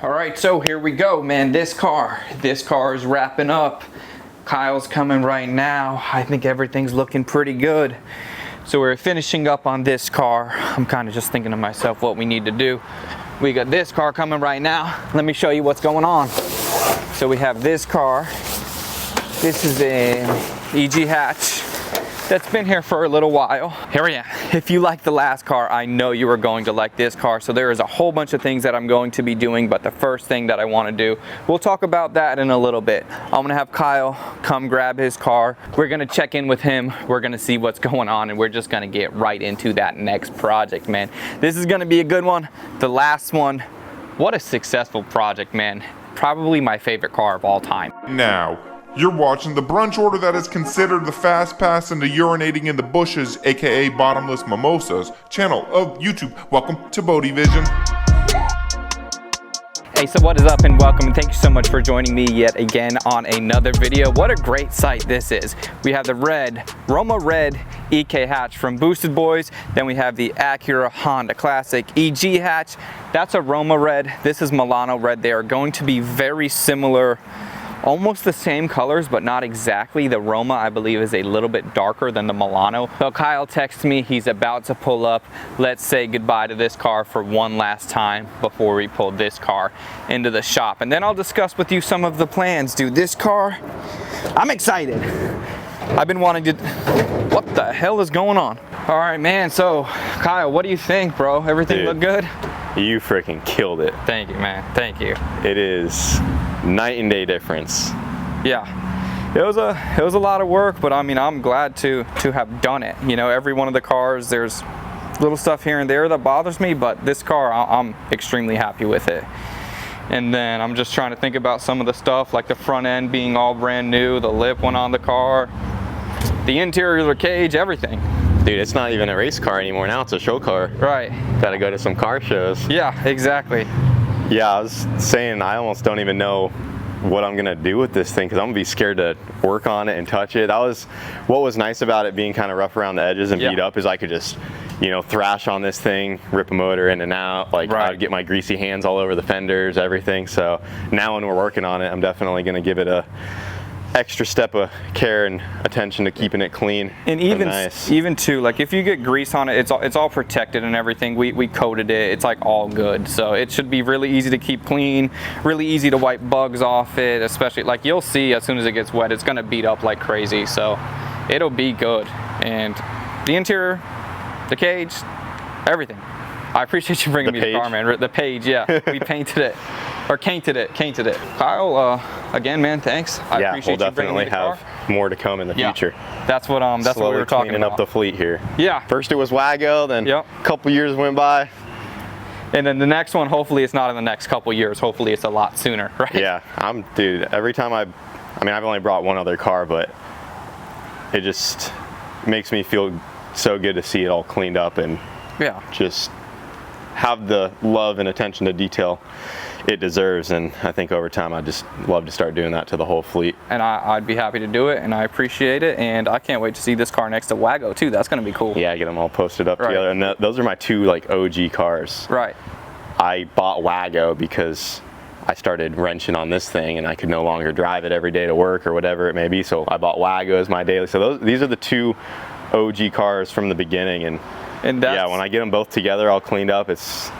All right, so here we go, man. This car is wrapping up. Kyle's coming right now. I think everything's looking pretty good. So we're finishing up on this car. I'm kind of just thinking to myself what we need to do. We got this car coming right now. Let me show you what's going on. So we have this car. This is an EG hatch that's been here for a little while. Here we are. If you like the last car, I know you are going to like this car. So there is a whole bunch of things that I'm going to be doing, but the first thing that I want to do, we'll talk about that in a little bit. I'm gonna have Kyle come grab his car. We're gonna check in with him. We're gonna see what's going on, and we're just gonna get right into that next project, man. This is gonna be a good one. The last one, what a successful project, man. Probably my favorite car of all time. Now, you're watching the brunch order that is considered the fast pass into urinating in the bushes, aka bottomless mimosas, channel of YouTube. Welcome to Bodie Vision. Hey, so what is up, and welcome, and thank you so much for joining me yet again on another video. What a great sight this is. We have the Roma Red EK hatch from Boosted Boys. Then we have the Acura Honda Classic EG hatch. That's a Roma Red. This is Milano Red. They are going to be very similar, almost the same colors, but not exactly. The Roma, I believe, is a little bit darker than the Milano. So Kyle texts me, he's about to pull up. Let's say goodbye to this car for one last time before we pull this car into the shop. And then I'll discuss with you some of the plans. Dude, this car, I'm excited. I've been wanting to, what the hell is going on? All right, man, so Kyle, what do you think, bro? Everything look good? You freaking killed it. Thank you, man, thank you. It is night and day difference. Yeah, it was a lot of work, but I mean, I'm glad to have done it. You know, every one of the cars, there's little stuff here and there that bothers me, but this car, I'm extremely happy with it. And then I'm just trying to think about some of the stuff, like the front end being all brand new, the lip went on the car, the interior of the cage, everything. Dude, it's not even a race car anymore now, it's a show car. Right. Gotta go to some car shows. Yeah, exactly. Yeah, I was saying I almost don't even know what I'm gonna do with this thing, because I'm gonna be scared to work on it and touch it. What was nice about it being kind of rough around the edges and beat up is I could just, you know, thrash on this thing, rip a motor in and out. Like, I'd get my greasy hands all over the fenders, everything. So now when we're working on it, I'm definitely gonna give it a extra step of care and attention to keeping it clean and even too, like if you get grease on it, it's all protected and everything. We coated it, it's like all good, so it should be really easy to keep clean, really easy to wipe bugs off it, especially like you'll see as soon as it gets wet, it's gonna beat up like crazy, so it'll be good. And the interior, the cage, everything. I appreciate you bringing me the car, man. The page, yeah, we painted it. Or painted it. Kyle, again, man, thanks. I appreciate we'll you bringing me the car. definitely have more to come in the future. That's what what we were talking cleaning about. up the fleet here. Yeah. First it was Wago, then a couple years went by. And then the next one, hopefully it's not in the next couple years. Hopefully it's a lot sooner, right? Yeah, dude, every time I mean, I've only brought one other car, but it just makes me feel so good to see it all cleaned up and just have the love and attention to detail it deserves. And I think over time I'd just love to start doing that to the whole fleet. And I'd be happy to do it, and I appreciate it, and I can't wait to see this car next to Wago too. That's gonna be cool. Yeah, get them all posted up together. And those are my two like OG cars. Right. I bought Wago because I started wrenching on this thing and I could no longer drive it every day to work or whatever it may be, so I bought Wago as my daily. So these are the two OG cars from the beginning, and yeah, when I get them both together all cleaned up, it's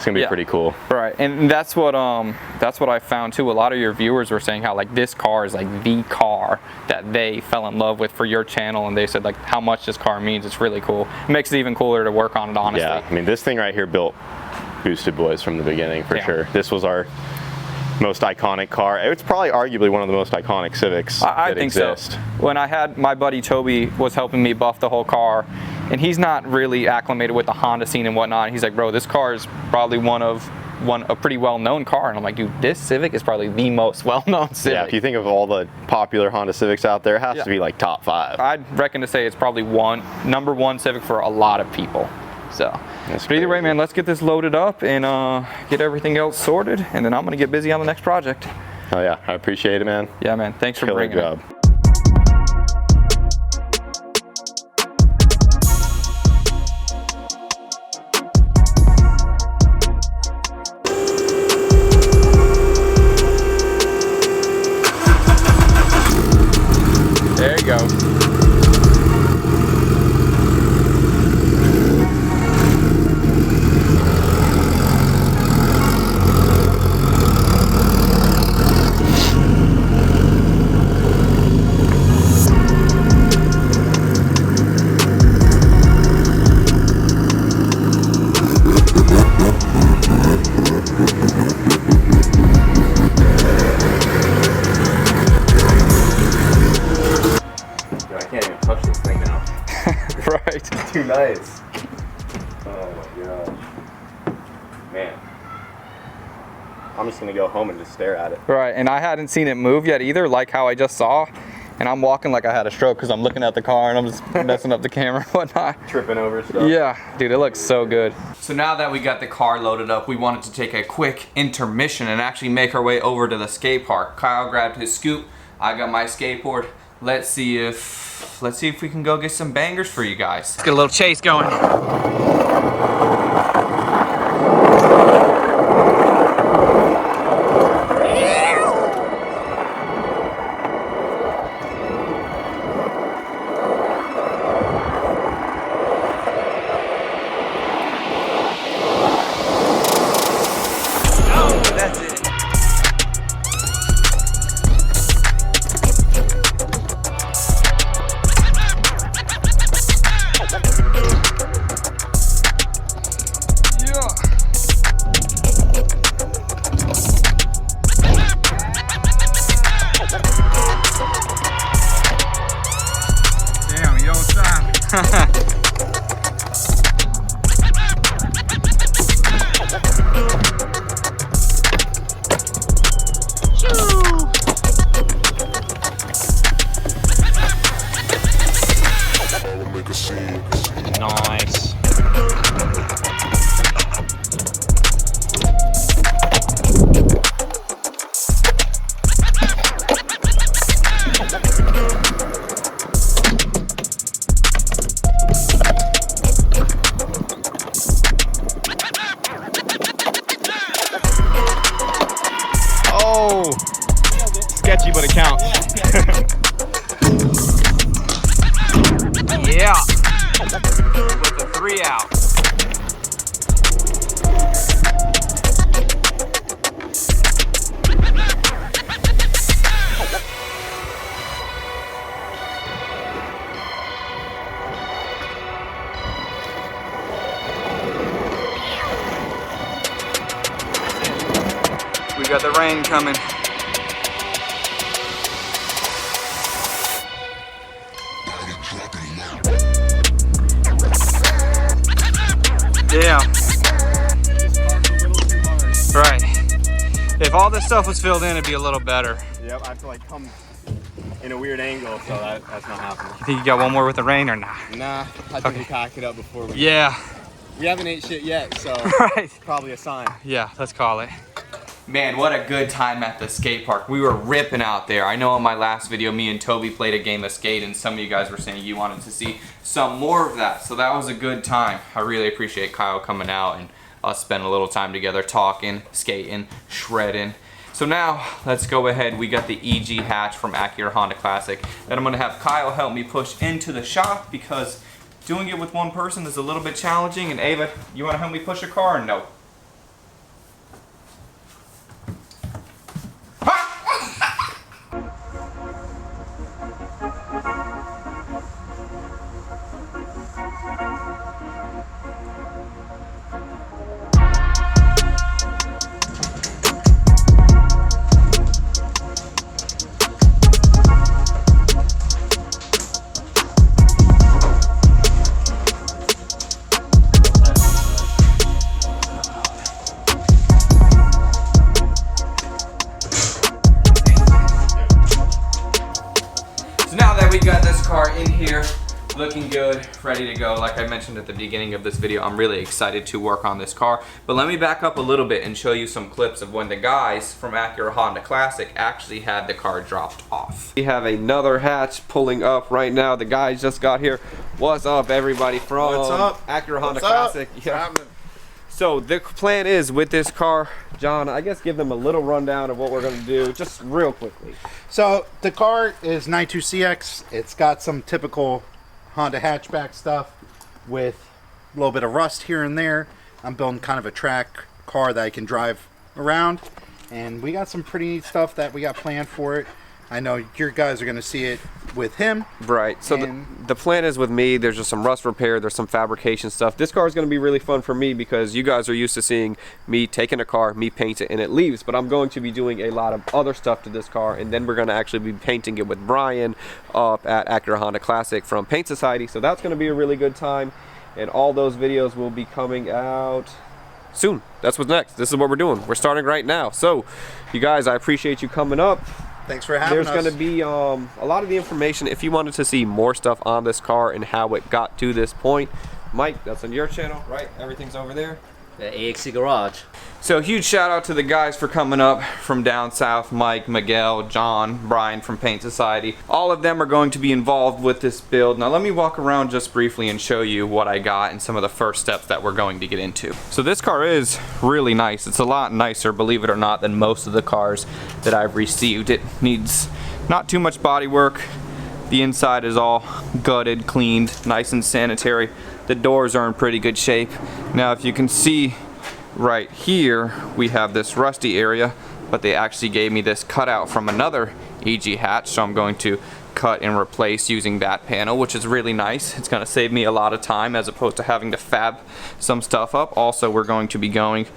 gonna be pretty cool. Right, and that's what I found too. A lot of your viewers were saying how like this car is like the car that they fell in love with for your channel, and they said like how much this car means. It's really cool. It makes it even cooler to work on it, honestly. Yeah, I mean, this thing right here built Boosted Boys from the beginning for sure. This was our most iconic car. It's probably arguably one of the most iconic Civics that exist. So. When I had my buddy Toby was helping me buff the whole car, and he's not really acclimated with the Honda scene and whatnot. He's like, bro, this car is probably a pretty well-known car. And I'm like, dude, this Civic is probably the most well-known Civic. Yeah, if you think of all the popular Honda Civics out there, it has to be like top 5. I'd reckon to say it's probably number one Civic for a lot of people. So, but either way, man, let's get this loaded up and get everything else sorted, and then I'm gonna get busy on the next project. Oh yeah, I appreciate it, man. Yeah, man, thanks for bringing it. 2 nights. Oh my gosh. Man. I'm just gonna go home and just stare at it. Right, and I hadn't seen it move yet either, like how I just saw. And I'm walking like I had a stroke because I'm looking at the car and I'm just messing up the camera and whatnot. Tripping over stuff. Yeah, dude, it looks so good. So now that we got the car loaded up, we wanted to take a quick intermission and actually make our way over to the skate park. Kyle grabbed his scoop, I got my skateboard. Let's see if we can go get some bangers for you guys. Let's get a little chase going. Nice. Oh, sketchy, but it counts. Yeah. With a 3 out. We got the rain coming. Yeah. Right. If all this stuff was filled in, it'd be a little better. Yep, I have to like come in a weird angle, so that's not happening. You think you got one more with the rain or not? Nah, I think we pack it up before we. Yeah. We haven't ate shit yet, so Right. probably a sign. Yeah, let's call it. Man, what a good time at the skate park. We were ripping out there. I know in my last video, me and Toby played a game of skate, and some of you guys were saying you wanted to see some more of that. So that was a good time. I really appreciate Kyle coming out and us spending a little time together talking, skating, shredding. So now, let's go ahead. We got the EG hatch from Acura Honda Classic that I'm gonna have Kyle help me push into the shop because doing it with one person is a little bit challenging. And Ava, you wanna help me push a car or no? We got this car in here looking good, ready to go. Like I mentioned at the beginning of this video, I'm really excited to work on this car. But let me back up a little bit and show you some clips of when the guys from Acura Honda Classic actually had the car dropped off. We have another hatch pulling up right now. The guys just got here. What's up, everybody from Acura Honda Classic? Yeah. So the plan is with this car, John, I guess give them a little rundown of what we're gonna do, just real quickly. So the car is 92CX. It's got some typical Honda hatchback stuff with a little bit of rust here and there. I'm building kind of a track car that I can drive around, and we got some pretty neat stuff that we got planned for it. I know your guys are going to see it with him. Right. So And- the plan is with me, there's just some rust repair, there's some fabrication stuff. This car is going to be really fun for me because you guys are used to seeing me taking a car, me paint it, and it leaves. But I'm going to be doing a lot of other stuff to this car, and then we're going to actually be painting it with Brian up at Acura Honda Classic from Paint Society. So that's going to be a really good time, and all those videos will be coming out soon. That's what's next. This is what we're doing. We're starting right now. So you guys, I appreciate you coming up. Thanks for having There's us. going to be a lot of the information if you wanted to see more stuff on this car and how it got to this point. Mike, that's on your channel, right? Everything's over there. The AXC Garage. So huge shout out to the guys for coming up from down south. Mike, Miguel, John, Brian from Paint Society. All of them are going to be involved with this build. Now let me walk around just briefly and show you what I got and some of the first steps that we're going to get into. So this car is really nice. It's a lot nicer, believe it or not, than most of the cars that I've received. It needs not too much body work. The inside is all gutted, cleaned, nice and sanitary. The doors are in pretty good shape. Now if you can see right here, we have this rusty area, but they actually gave me this cutout from another EG hatch, so I'm going to cut and replace using that panel, which is really nice. It's going to save me a lot of time as opposed to having to fab some stuff up. Also, we're going to be going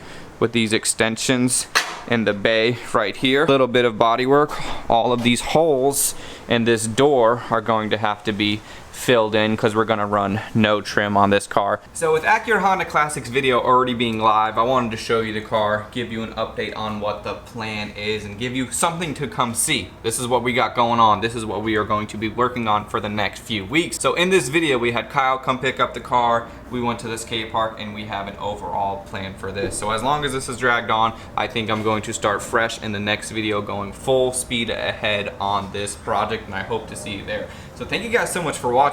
with these extensions in the bay right here. A little bit of body work. All of these holes in this door are going to have to be filled in because we're gonna run no trim on this car. So with Acura Honda Classics video already being live, I wanted to show you the car, give you an update on what the plan is, and give you something to come see. This is what we got going on. This is what we are going to be working on for the next few weeks. So in this video, we had Kyle come pick up the car, we went to the skate park, and we have an overall plan for this. So as long as this is dragged on, I think I'm going to start fresh in the next video, going full speed ahead on this project, and I hope to see you there. So thank you guys so much for watching.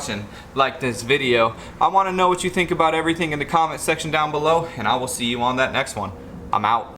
Like this video. I want to know what you think about everything in the comment section down below, and I will see you on that next one. I'm out.